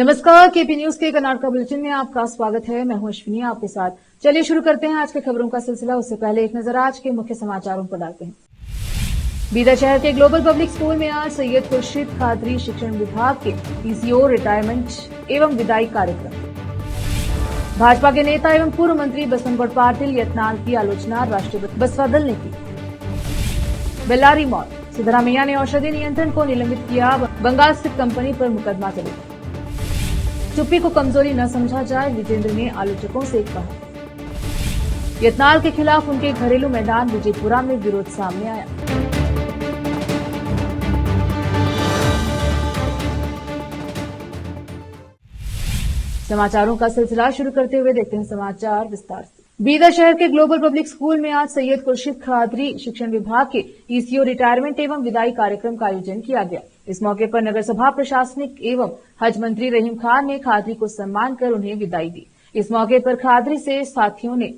नमस्कार, KP news के Karnataka bulletin में आपका स्वागत है। मैं हूं अश्विनी आपके साथ। चलिए शुरू करते हैं आज के खबरों का सिलसिला। उससे पहले एक नजर आज के मुख्य समाचारों पर डालते हैं। बीदर शहर के ग्लोबल पब्लिक स्कूल में आज सैयद खुर्शीद खादरी शिक्षण विभाग के पीसीओ रिटायरमेंट एवं विदाई कार्यक्रम। भाजपा के नेता एवं पूर्व मंत्री बसवनगौड़ पाटिल यत्नाल की आलोचना राष्ट्रीय बसपा दल ने की। बेल्लारी मॉल, सिद्धरामैया ने औषधि नियंत्रण को निलंबित किया, बंगाल स्थित कंपनी पर मुकदमा चलेगा। चुप्पी को कमजोरी न समझा जाए, विजेंद्र ने आलोचकों से कहा। यत्नाल के खिलाफ उनके घरेलू मैदान विजयपुरा में विरोध सामने आया। समाचारों का सिलसिला शुरू करते हुए देखते हैं समाचार विस्तार से। बीदर शहर के ग्लोबल पब्लिक स्कूल में आज सैयद खुर्शीद खादरी शिक्षण विभाग के पीसीओ रिटायरमेंट एवं विदाई कार्यक्रम का आयोजन किया गया। इस मौके पर नगर सभा प्रशासनिक एवं हज मंत्री रहीम खान ने खादरी को सम्मान कर उन्हें विदाई दी। इस मौके पर खादरी से साथियों ने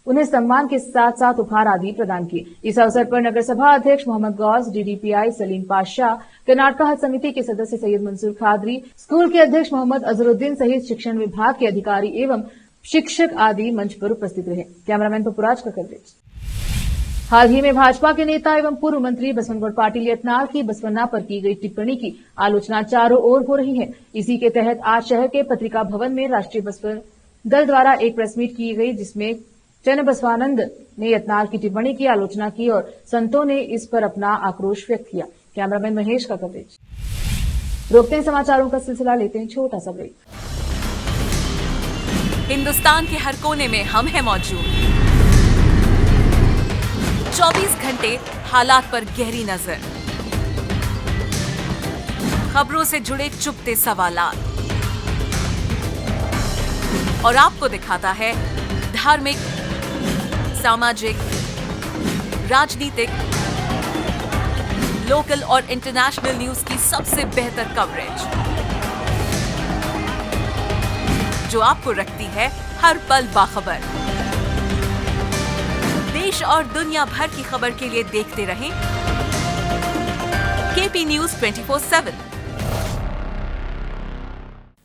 उन्हें सम्मान के साथ साथ उपहार आदि प्रदान किए। इस अवसर पर नगर सभा अध्यक्ष मोहम्मद गौस, डीडीपीआई सलीम पाशाह, कर्नाटका हज समिति के सदस्य सैयद मंसूर खादरी, स्कूल के अध्यक्ष मोहम्मद अजहरुद्दीन सहित शिक्षण विभाग के अधिकारी एवं शिक्षक आदि मंच पर उपस्थित रहे। कैमरामैन पपुराज का कवरेज। हाल ही में भाजपा के नेता एवं पूर्व मंत्री बसवनगौड़ पाटिल यत्नाल की बसवन्ना पर की गई टिप्पणी की आलोचना चारों ओर हो रही है। इसी के तहत आज शहर के पत्रिका भवन में राष्ट्रीय बसपा दल द्वारा एक प्रेस मीट की गई, जिसमें चन्न बसवानंद ने यत्नाल की टिप्पणी की आलोचना की और संतों ने इस पर अपना आक्रोश व्यक्त किया। कैमरामैन महेश का कवरेज। रोकते हैं समाचारों का सिलसिला, लेते हैं छोटा सा ब्रेक। हिंदुस्तान के हर कोने में हम हैं मौजूद। 24 घंटे हालात पर गहरी नजर, खबरों से जुड़े चुपते सवालात और आपको दिखाता है धार्मिक, सामाजिक, राजनीतिक, लोकल और इंटरनेशनल न्यूज की सबसे बेहतर कवरेज, जो आपको रखती है हर पल बाखबर। देश और दुनिया भर की खबर के लिए देखते रहें KP news 24/7।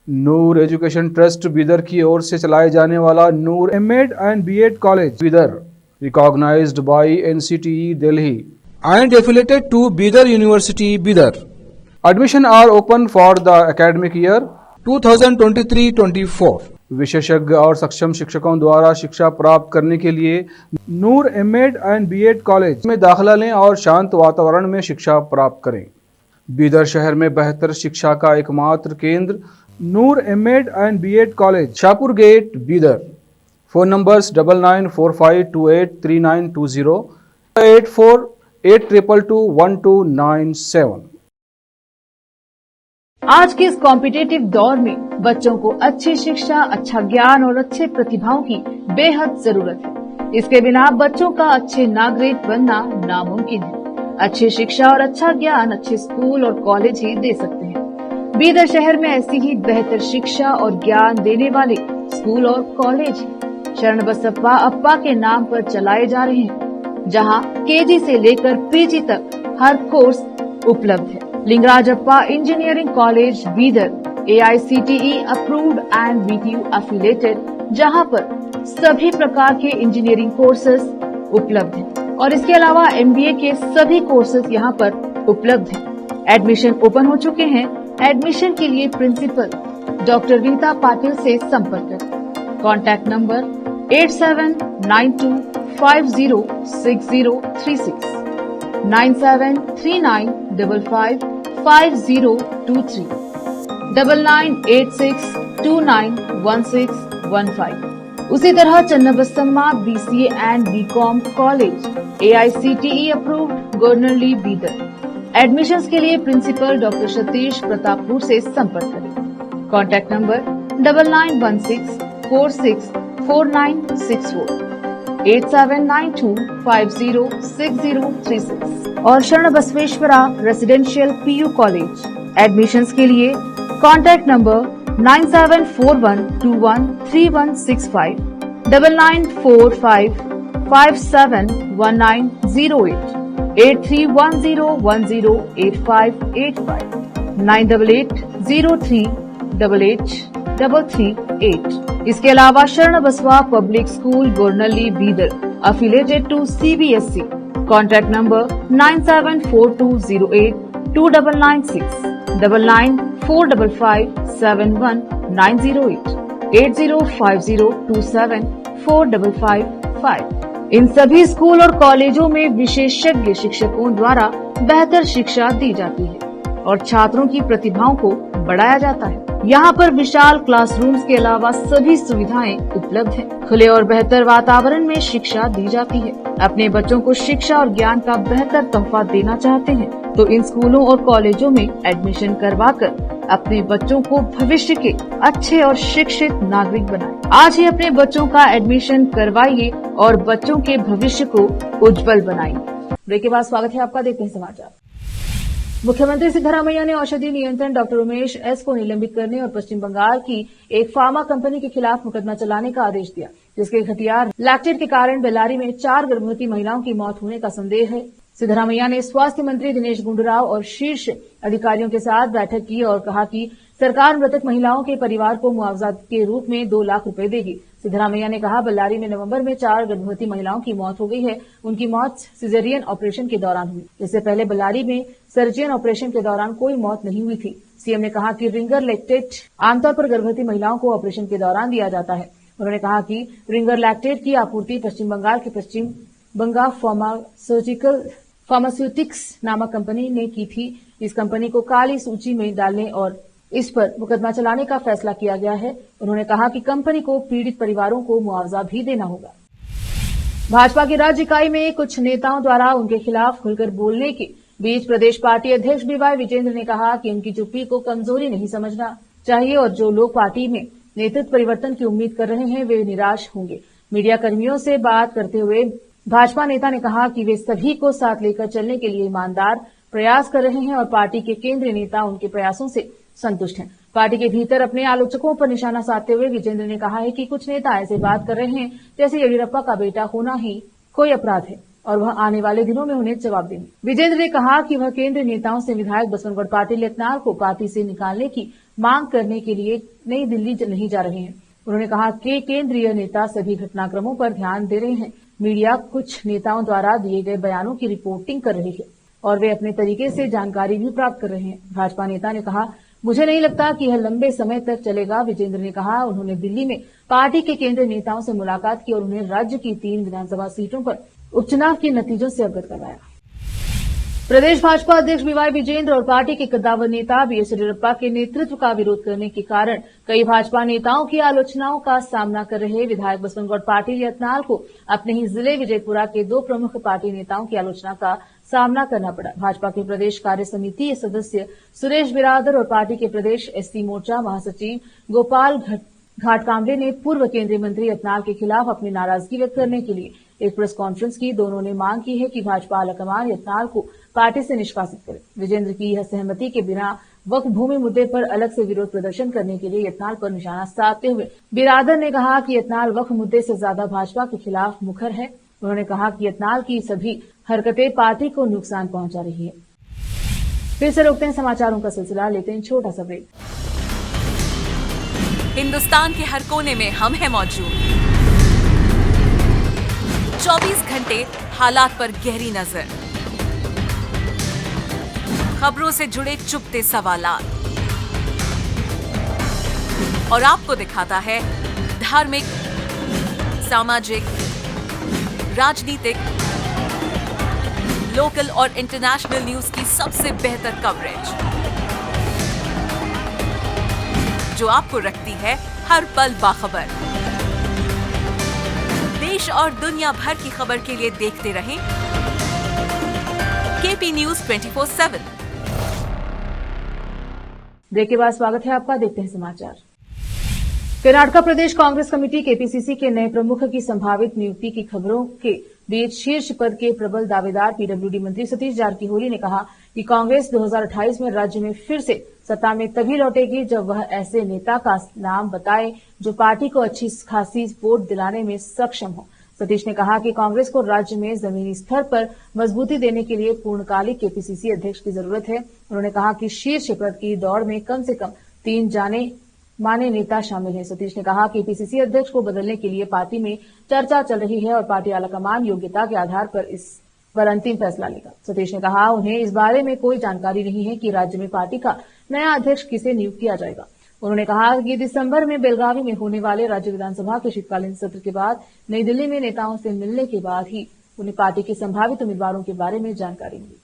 Noor education trust Bidar की ओर से चलाए जाने वाला Noor MEd and BEd college Bidar, recognised by NCTE Delhi and affiliated to Bidar University, Bidar. Admission are open for the academic year 2023-24. विशेषज्ञ और सक्षम शिक्षकों द्वारा शिक्षा प्राप्त करने के लिए नूर एमएड एंड बीएड कॉलेज में दाखिला लें और शांत वातावरण में शिक्षा प्राप्त करें। बीदर शहर में बेहतर शिक्षा का एकमात्र केंद्र Noor MEd and BEd college, Shahpur gate, Bidar. Phone numbers 9945283920, 8482221297। आज के इस कॉम्पिटिटिव दौर में बच्चों को अच्छी शिक्षा, अच्छा ज्ञान और अच्छे प्रतिभाओं की बेहद जरूरत है। इसके बिना बच्चों का अच्छे नागरिक बनना नामुमकिन है। अच्छी शिक्षा और अच्छा ज्ञान अच्छे स्कूल और कॉलेज ही दे सकते हैं। बीदर शहर में ऐसी ही बेहतर शिक्षा और ज्ञान देने वाले स्कूल और कॉलेज शरण बसप्पा अप्पा के नाम पर चलाए जा रहे हैं, जहां केजी से लेकर पीजी तक हर कोर्स उपलब्ध है। Lingraj Appa engineering college Bidar AICTE approved and BTU affiliated, जहां पर सभी प्रकार के इंजीनियरिंग कोर्सेज उपलब्ध हैं और इसके अलावा MBA के सभी कोर्सेज यहां पर उपलब्ध हैं। एडमिशन ओपन हो चुके हैं। एडमिशन के लिए प्रिंसिपल डॉक्टर रीता पाटिल से संपर्क करें। Contact number 8792506036, 9739555023, 9986291615। उसी तरह Channabasamma BCA and BCom college AICTE approved, Goranalli, Bidar. Admissions के लिए प्रिंसिपल डॉक्टर सतीश प्रतापपुर से संपर्क करें। कॉन्टैक्ट नंबर 9916464964, 8792506036 और शरण Basaveshwara residential PU college. Admissions के लिए कॉन्टैक्ट नंबर 9741213165, 9945571908, 8310108585, 98803 883338। इसके अलावा Sharan Basava public school Goranalli Bidar affiliated to CBSE। Contact number 9742082996, 9945571908, 8050274555। इन सभी स्कूल और कॉलेजों में विशेषज्ञ शिक्षकों द्वारा बेहतर शिक्षा दी जाती है और छात्रों की प्रतिभाओं को बढ़ाया जाता है। यहाँ पर विशाल क्लासरूम्स के अलावा सभी सुविधाएं उपलब्ध हैं। खुले और बेहतर वातावरण में शिक्षा दी जाती है। अपने बच्चों को शिक्षा और ज्ञान का बेहतर तोहफा देना चाहते हैं तो इन स्कूलों और कॉलेजों में एडमिशन करवाकर अपने बच्चों को भविष्य के अच्छे और शिक्षित नागरिक बनाएं। आज ही अपने बच्चों का एडमिशन करवाइए और बच्चों के भविष्य को उज्जवल बनाइए। ब्रेक के बाद स्वागत है आपका, देखते हैं समाचार। मुख्यमंत्री सिद्धरामैया ने औषधि नियंत्रण डॉक्टर उमेश एस को निलंबित करने और पश्चिम बंगाल की एक फार्मा कंपनी के खिलाफ मुकदमा चलाने का आदेश दिया, जिसके खतियार लैक्टेट के कारण बेल्लारी में 4 गर्भवती महिलाओं की मौत होने का संदेह है। सिद्धरामैया ने स्वास्थ्य मंत्री दिनेश गुंडूराव और शीर्ष अधिकारियों के साथ बैठक की और कहा कि सरकार मृतक महिलाओं के परिवार को मुआवजा के रूप में 2 लाख रुपए देगी। सिद्धरामैया ने कहा, बेल्लारी में नवंबर में 4 गर्भवती महिलाओं की मौत हो गई है। उनकी मौत सिजेरियन ऑपरेशन के दौरान हुई। इससे पहले बेल्लारी में सर्जियन ऑपरेशन के दौरान कोई मौत नहीं हुई थी। सीएम ने कहा कि रिंगर लैक्टेट आमतौर पर गर्भवती महिलाओं को ऑपरेशन के दौरान दिया जाता है। उन्होंने कहा कि रिंगर लैक्टेट की आपूर्ति पश्चिम बंगाल के पश्चिम बंगा फार्मास्यूटिक्स नामक कंपनी ने की थी। इस कंपनी को काली सूची में डालने और इस पर मुकदमा चलाने का फैसला किया गया है। उन्होंने कहा कि कंपनी को पीड़ित परिवारों को मुआवजा भी देना होगा। भाजपा की राज्य इकाई में कुछ नेताओं द्वारा उनके खिलाफ खुलकर बोलने के बीच प्रदेश पार्टी अध्यक्ष बीवाई विजेंद्र ने कहा कि उनकी चुप्पी को कमजोरी नहीं समझना चाहिए और जो लोग पार्टी में नेतृत्व परिवर्तन की उम्मीद कर रहे हैं वे निराश होंगे। मीडिया कर्मियों से बात करते हुए भाजपा नेता ने कहा कि वे सभी को साथ लेकर चलने के लिए ईमानदार प्रयास कर रहे हैं और पार्टी के केंद्रीय नेता उनके प्रयासों से संतुष्ट हैं। पार्टी के भीतर अपने आलोचकों पर निशाना साधते हुए विजेंद्र ने कहा है कि कुछ नेता ऐसे बात कर रहे हैं जैसे येडियुरप्पा का बेटा होना ही कोई अपराध है और वह आने वाले दिनों में उन्हें जवाब देंगे। विजेंद्र ने कहा कि वह केंद्रीय नेताओं से विधायक बसवनगौड़ पाटिल यत्नाल को पार्टी से निकालने की मांग करने के लिए नई दिल्ली नहीं जा रहे हैं। उन्होंने कहा कि केंद्रीय नेता सभी घटनाक्रमों पर ध्यान दे रहे हैं। मीडिया कुछ नेताओं द्वारा दिए गए बयानों की रिपोर्टिंग कर रही है और वे अपने तरीके से जानकारी भी प्राप्त कर रहे हैं। भाजपा नेता ने कहा, मुझे नहीं लगता कि यह लंबे समय तक चलेगा। विजेंद्र ने कहा, उन्होंने दिल्ली में पार्टी के केंद्रीय नेताओं से मुलाकात की और उन्हें राज्य की 3 विधानसभा सीटों पर उपचुनाव के नतीजों से अवगत करवाया। प्रदेश भाजपा अध्यक्ष बीवाई विजेंद्र और पार्टी के कद्दावर नेता बीएस येडियुरप्पा के नेतृत्व का विरोध करने के कारण कई भाजपा नेताओं की आलोचनाओं का सामना कर रहे विधायक बसवनगौड़ पाटिल यत्नाल को अपने ही जिले विजयपुरा के 2 प्रमुख पार्टी नेताओं की आलोचना का सामना करना पड़ा। भाजपा के प्रदेश कार्य समिति सदस्य सुरेश बिरादर और पार्टी के प्रदेश एसटी मोर्चा महासचिव गोपाल घाटकामरे ने पूर्व केंद्रीय मंत्री यत्नाल के खिलाफ अपनी नाराजगी व्यक्त करने के लिए एक प्रेस कॉन्फ्रेंस की। दोनों ने मांग की है कि भाजपा आलाकमान यत्नाल को पार्टी से निष्कासित करे। विजेंद्र की यह सहमति के बिना वक्फ भूमि मुद्दे पर अलग से विरोध प्रदर्शन करने के लिए यत्नाल पर निशाना साधते हुए बिरादर ने कहा कि यत्नाल वक्फ मुद्दे से ज्यादा भाजपा के खिलाफ मुखर है। उन्होंने कहा कि यत्नाल की सभी हरकतें पार्टी को नुकसान पहुंचा रही है। फिर से रोकते हैं समाचारों का सिलसिला, लेते हैं छोटा सा ब्रेक। हिंदुस्तान के हर कोने में हम हैं मौजूद। 24 घंटे हालात पर गहरी नजर, खबरों से जुड़े चुपते सवालात और आपको दिखाता है धार्मिक, सामाजिक, राजनीतिक, लोकल और इंटरनेशनल न्यूज की सबसे बेहतर कवरेज जो आपको रखती है हर पल बाखबर। देश और दुनिया भर की खबर के लिए देखते रहें केपी न्यूज 24/7। ब्रेक के बाद स्वागत है आपका, देखते हैं समाचार। कर्नाटका प्रदेश कांग्रेस कमेटी केपीसीसी के नए प्रमुख की संभावित नियुक्ति की खबरों के बीच शीर्ष पद के प्रबल दावेदार पीडब्ल्यूडी मंत्री सतीश जारकीहोली ने कहा कि कांग्रेस 2028 में राज्य में फिर से सत्ता में तभी लौटेगी जब वह ऐसे नेता का नाम बताए जो पार्टी को अच्छी खासी वोट दिलाने में सक्षम हो। सतीश ने कहा कि कांग्रेस को राज्य में जमीनी स्तर पर मजबूती देने के लिए पूर्णकालिक केपीसीसी अध्यक्ष की जरूरत है। उन्होंने कहा कि शीर्ष पद की दौड़ में कम से कम 3 जाने माने नेता शामिल हैं। सतीश ने कहा कि पीसीसी अध्यक्ष को बदलने के लिए पार्टी में चर्चा चल रही है और पार्टी आलाकमान योग्यता के आधार पर इस पर अंतिम फैसला लेगा। सतीश ने कहा उन्हें इस बारे में कोई जानकारी नहीं है कि राज्य में पार्टी का नया अध्यक्ष किसे नियुक्त किया जाएगा। उन्होंने कहा कि दिसंबर में बेलगावी में होने वाले राज्य विधानसभा के शीतकालीन सत्र के बाद नई दिल्ली में नेताओं से मिलने के बाद ही उन्हें पार्टी के संभावित उम्मीदवारों के बारे में जानकारी मिली।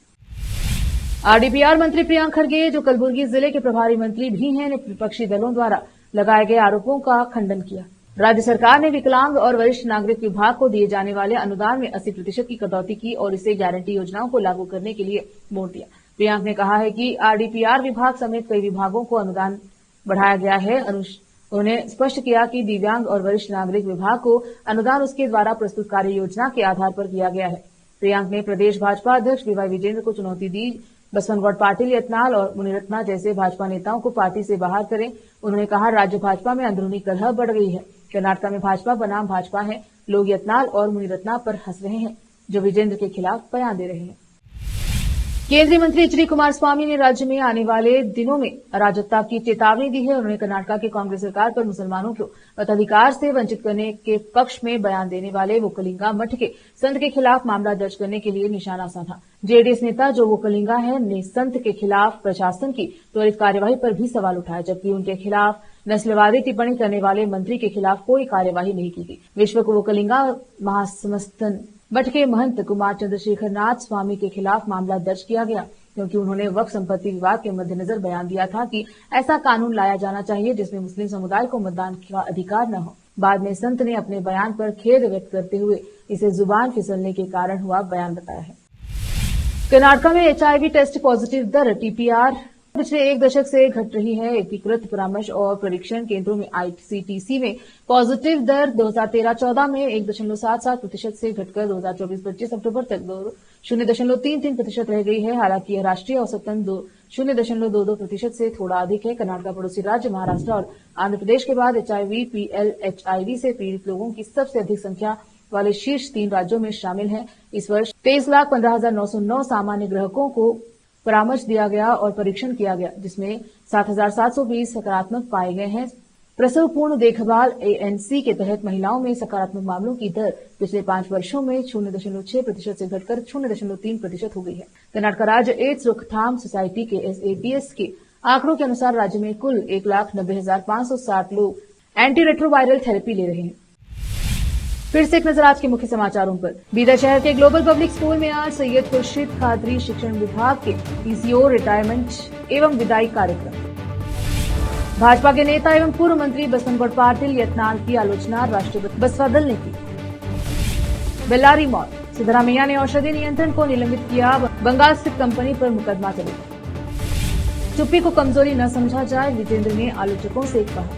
आरडीपीआर मंत्री प्रियांक खरगे, जो कलबुर्गी जिले के प्रभारी मंत्री भी हैं, ने विपक्षी दलों द्वारा लगाए गए आरोपों का खंडन किया। राज्य सरकार ने विकलांग और वरिष्ठ नागरिक विभाग को दिए जाने वाले अनुदान में 80% की कटौती की और इसे गारंटी योजनाओं को लागू करने के लिए मोड़ दिया। प्रियांक ने कहा है कि आरडीपीआर विभाग समेत कई विभागों को अनुदान बढ़ाया गया है। उन्होंने स्पष्ट किया कि दिव्यांग और वरिष्ठ नागरिक विभाग को अनुदान उसके द्वारा प्रस्तुत कार्य योजना के आधार पर किया गया है। प्रियांक ने प्रदेश भाजपा अध्यक्ष बीवाई विजेंद्र को चुनौती दी। बसवनगौड़ पाटिल, यत्नाल और मुनिरत्ना जैसे भाजपा नेताओं को पार्टी से बाहर करें। उन्होंने कहा राज्य भाजपा में अंदरूनी कलह बढ़ गई है। कर्नाटक में भाजपा बनाम भाजपा है। लोग यत्नाल और मुनिरत्ना पर हंस रहे हैं, जो विजेंद्र के खिलाफ बयान दे रहे हैं। केंद्रीय मंत्री एचडी कुमारस्वामी ने राज्य में आने वाले दिनों में अराजकता की चेतावनी दी है। उन्होंने कर्नाटक की कांग्रेस सरकार पर मुसलमानों को मताधिकार से वंचित करने के पक्ष में बयान देने वाले वोकलिंगा मठ के संत के खिलाफ मामला दर्ज करने के लिए निशाना साधा। जेडीएस नेता जो वोकलिंगा है ने संत के खिलाफ प्रशासन की त्वरित कार्यवाही पर भी सवाल उठाया, जबकि उनके खिलाफ नस्लवादी टिप्पणी करने वाले मंत्री के खिलाफ कोई कार्यवाही नहीं की गई। विश्व वोकलिंगा महासमस्तन मठ के महंत कुमार चंद्रशेखर नाथ स्वामी के खिलाफ मामला दर्ज किया गया, क्योंकि उन्होंने वक्फ संपत्ति विवाद के मद्देनजर बयान दिया था कि ऐसा कानून लाया जाना चाहिए जिसमें मुस्लिम समुदाय को मतदान का अधिकार न हो। बाद में संत ने अपने बयान पर खेद व्यक्त करते हुए इसे जुबान फिसलने के कारण हुआ बयान बताया है। कर्नाटक में एचआईवी टेस्ट पॉजिटिव दर टीपीआर पिछले एक दशक से घट रही है। एकीकृत परामर्श और परीक्षण केंद्रों में आईसीटीसी में पॉजिटिव दर 2013-14 में 1.77% से घटकर 2024-25 अक्टूबर तक 0.33% रह गई है। हालांकि यह राष्ट्रीय औसतन 0.22% से थोड़ा अधिक है। कर्नाटक पड़ोसी राज्य महाराष्ट्र और आंध्र प्रदेश के बाद एचआईवी पीएलएचआईवी से पीड़ित लोगों की सबसे अधिक संख्या वाले शीर्ष 3 राज्यों में शामिल है। इस वर्ष 23,15,909 सामान्य ग्राहकों को परामर्श दिया गया और परीक्षण किया गया, जिसमें 7,720 सकारात्मक पाए गए हैं। प्रसव पूर्ण देखभाल एएनसी के तहत महिलाओं में सकारात्मक मामलों की दर पिछले 5 वर्षों में 0.6% से घटकर 0.3% हो गई है। कर्नाटक राज्य एड्स रोकथाम सोसाइटी के एसएपीएस के आंकड़ों के अनुसार राज्य में कुल 1,90,560 लोग एंटी रेट्रोवायरल थेरेपी ले रहे हैं। फिर से एक नजर आज के मुख्य समाचारों पर। बीदर शहर के ग्लोबल पब्लिक स्कूल में आज सैयद खुर्शीद खादरी शिक्षण विभाग के ईसीओ रिटायरमेंट एवं विदाई कार्यक्रम। भाजपा के नेता एवं पूर्व मंत्री बसवनगौड़ पाटिल यत्नाल की आलोचना राष्ट्रीय बसपा दल ने की। बेल्लारी मौत, सिद्धरामैया ने औषधि नियंत्रण को निलंबित किया। बंगाल स्थित कंपनी पर मुकदमा चलेगा। चुप्पी को कमजोरी न समझा जाए, विजेंद्र ने आलोचकों से कहा।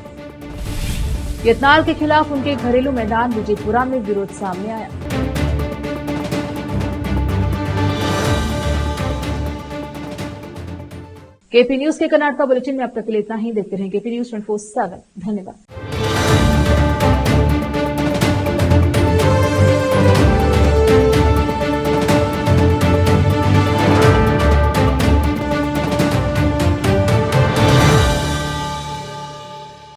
यत्नाल के खिलाफ उनके घरेलू मैदान विजयपुरा में विरोध सामने आया। केपी न्यूज के कर्नाटक बुलेटिन में अब तक के लिए इतना ही। देखते रहें केपी न्यूज 24/7। धन्यवाद।